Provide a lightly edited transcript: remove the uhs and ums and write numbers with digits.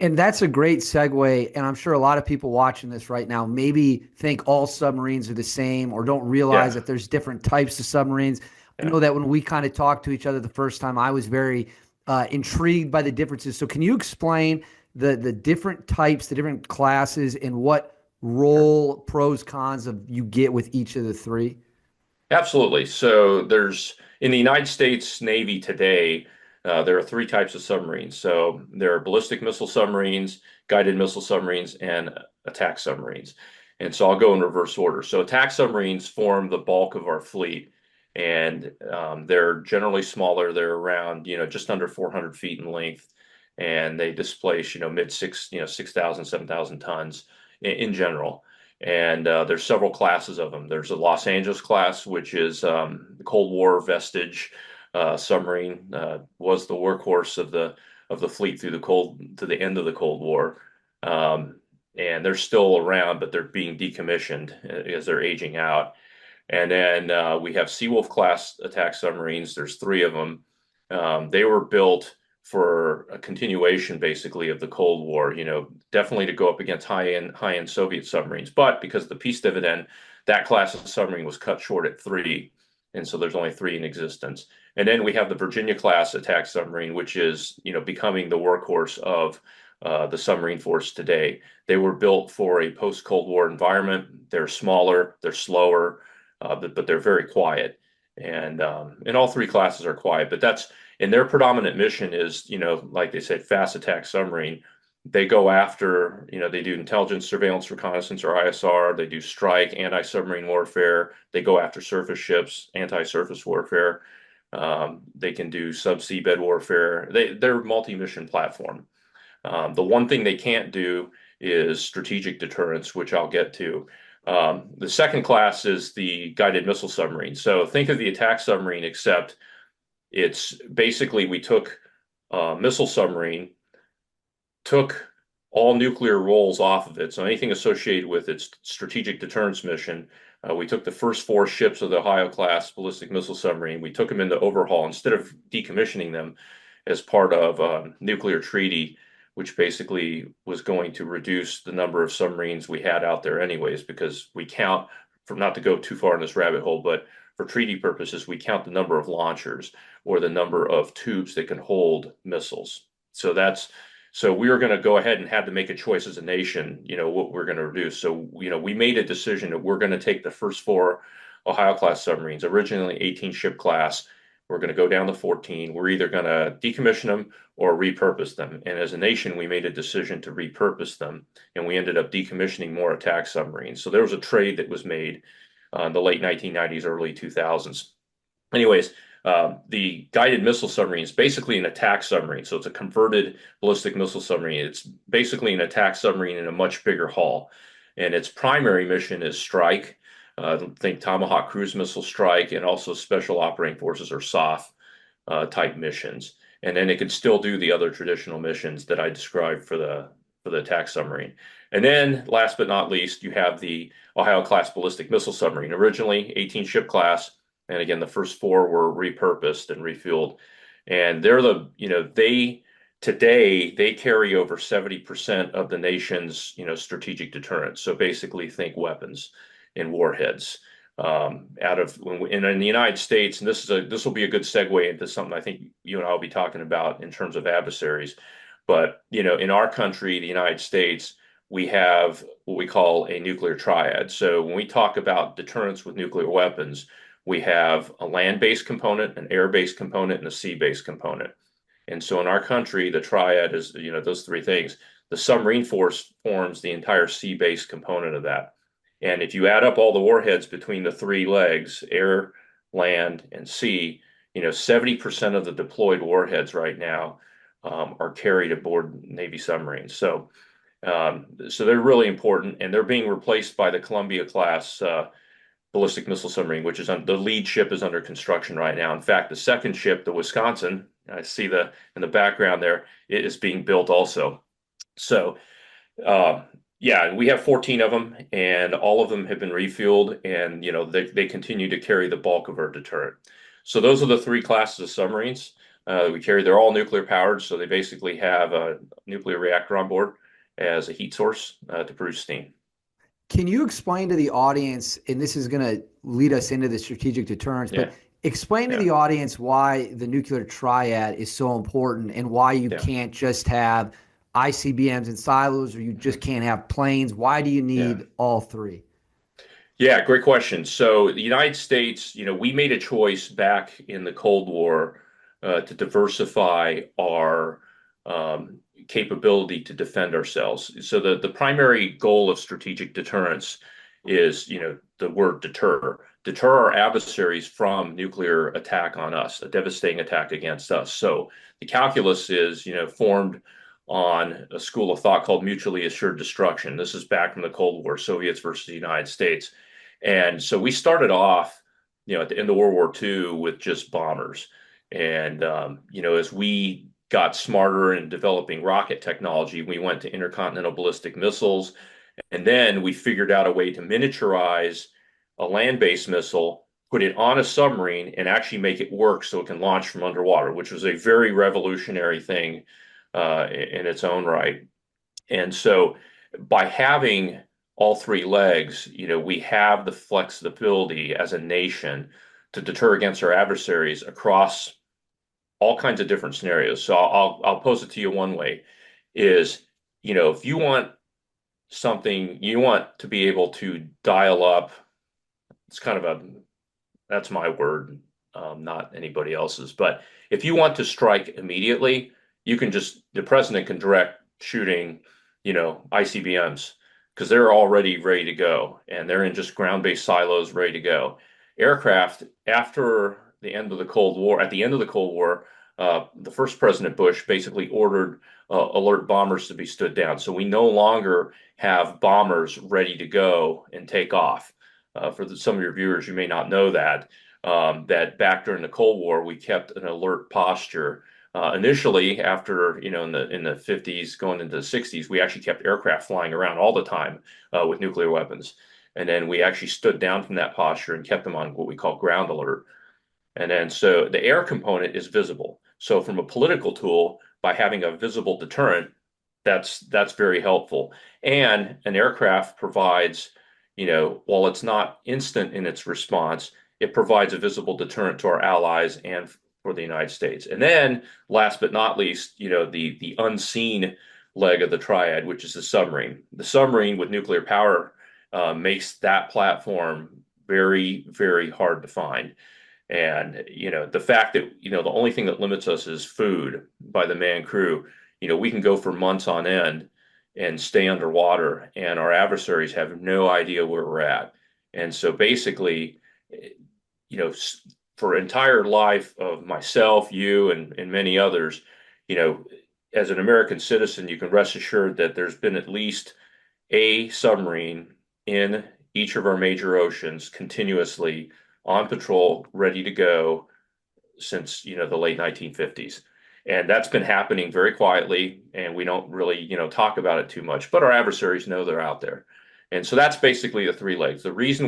And that's a great segue. And I'm sure a lot of people watching this right now maybe think all submarines are the same or don't realize Yeah, that there's different types of submarines. I yeah. know that when we kind of talked to each other the first time, I was very intrigued by the differences. So, can you explain the different types, the different classes, and what Sure. role pros cons of you get with each of the three? Absolutely. So there's in the United States Navy today, there are three types of submarines. So there are ballistic missile submarines, guided missile submarines, and attack submarines. And so I'll go in reverse order. So attack submarines form the bulk of our fleet, and they're generally smaller. They're around, just under 400 feet in length, and they displace, mid six, 6,000, 7,000 tons in general. And there's several classes of them. There's a Los Angeles class, which is the Cold War vestige submarine. Was the workhorse of the fleet through to the end of the Cold War. Um, and they're still around, but they're being decommissioned as they're aging out. And then we have Seawolf class attack submarines. There's three of them. They were built for a continuation, basically, of the Cold War. Definitely to go up against high-end Soviet submarines. But because of the peace dividend, that class of submarine was cut short at three, and so there's only three in existence. And then we have the Virginia class attack submarine, which is becoming the workhorse of the submarine force today. They were built for a post-Cold War environment. They're smaller, they're slower, but they're very quiet. And all three classes are quiet, but that's and their predominant mission is, like they said, fast attack submarine. They go after, they do intelligence, surveillance, reconnaissance, or ISR. They do strike, anti-submarine warfare. They go after surface ships, anti-surface warfare. They can do subsea warfare. They're a multi-mission platform. The one thing they can't do is strategic deterrence, which I'll get to. The second class is the guided missile submarine. So think of the attack submarine, except it's basically we took a missile submarine, took all nuclear roles off of it. So anything associated with its strategic deterrence mission, we took the first four ships of the Ohio class ballistic missile submarine. We took them into overhaul instead of decommissioning them as part of a nuclear treaty, which basically was going to reduce the number of submarines we had out there anyways, because we count, from not to go too far in this rabbit hole, but for treaty purposes, we count the number of launchers or the number of tubes that can hold missiles. So we were going to go ahead and had to make a choice as a nation, what we're going to reduce. So, we made a decision that we're going to take the first four Ohio class submarines, originally 18 ship class. We're going to go down to 14. We're either going to decommission them or repurpose them. And as a nation, we made a decision to repurpose them, and we ended up decommissioning more attack submarines. So there was a trade that was made in the late 1990s, early 2000s. Anyways, the guided missile submarine is basically an attack submarine. So it's a converted ballistic missile submarine. It's basically an attack submarine in a much bigger hull. And its primary mission is strike. Think Tomahawk cruise missile strike, and also special operating forces or SOF type missions. And then it can still do the other traditional missions that I described for the attack submarine. And then, last but not least, you have the Ohio class ballistic missile submarine, originally 18 ship class. And again, the first four were repurposed and refueled. And today they carry over 70% of the nation's, strategic deterrence. So basically think weapons and warheads. In the United States, and this will be a good segue into something I think you and I will be talking about in terms of adversaries. But in our country, the United States, we have what we call a nuclear triad. So when we talk about deterrence with nuclear weapons, we have a land-based component, an air-based component, and a sea-based component. And so in our country, the triad is, those three things. The submarine force forms the entire sea-based component of that. And if you add up all the warheads between the three legs, air, land, and sea, 70% of the deployed warheads right now are carried aboard Navy submarines. So they're really important, and they're being replaced by the Columbia class ballistic missile submarine, which is the lead ship is under construction right now. In fact, the second ship, the Wisconsin, I see in the background there, it is being built also. So, yeah, we have 14 of them, and all of them have been refueled, and they continue to carry the bulk of our deterrent. So those are the three classes of submarines. we carry. They're all nuclear powered, so they basically have a nuclear reactor on board as a heat source to produce steam. Can you explain to the audience, and this is going to lead us into the strategic deterrence, but Yeah, explain to yeah, the audience why the nuclear triad is so important and why you yeah. can't just have ICBMs and silos or you just Mhm. can't have planes. Why do you Yeah. need all three? Yeah, great question. So the United States, we made a choice back in the Cold War to diversify our capability to defend ourselves. So the primary goal of strategic deterrence is, the word deter. Deter our adversaries from nuclear attack on us, a devastating attack against us. So the calculus is, formed on a school of thought called mutually assured destruction. This is back from the Cold War, Soviets versus the United States. And so we started off, at the end of World War II with just bombers. And, as we got smarter in developing rocket technology, we went to intercontinental ballistic missiles. And then we figured out a way to miniaturize a land-based missile, put it on a submarine, and actually make it work so it can launch from underwater, which was a very revolutionary thing in its own right. And so by having all three legs, we have the flexibility as a nation to deter against our adversaries across all kinds of different scenarios. So I'll pose it to you one way is, if you want something, you want to be able to dial up, it's kind of a that's my word, not anybody else's. But if you want to strike immediately, the president can direct shooting, ICBMs because they're already ready to go and they're in just ground-based silos ready to go. Aircraft, after the end of the Cold War, at the end of the Cold War, the first President Bush basically ordered alert bombers to be stood down. So we no longer have bombers ready to go and take off. Some of your viewers, you may not know that back during the Cold War, we kept an alert posture. Initially, after in the 50s, going into the 60s, we actually kept aircraft flying around all the time with nuclear weapons, and then we actually stood down from that posture and kept them on what we call ground alert. And then so the air component is visible. So from a political tool, by having a visible deterrent, that's very helpful. And an aircraft provides, while it's not instant in its response, it provides a visible deterrent to our allies and for the United States. And then last but not least, the unseen leg of the triad, which is the submarine. The submarine with nuclear power makes that platform very, very hard to find. And, the fact that, the only thing that limits us is food by the man crew, we can go for months on end and stay underwater, and our adversaries have no idea where we're at. And so basically, you know, for entire life of myself, you, and many others, you know, as an American citizen, you can rest assured that there's been at least a submarine in each of our major oceans continuously on patrol, ready to go since, the late 1950s. And that's been happening very quietly, and we don't really, talk about it too much, but our adversaries know they're out there. And so that's basically the three legs. The reason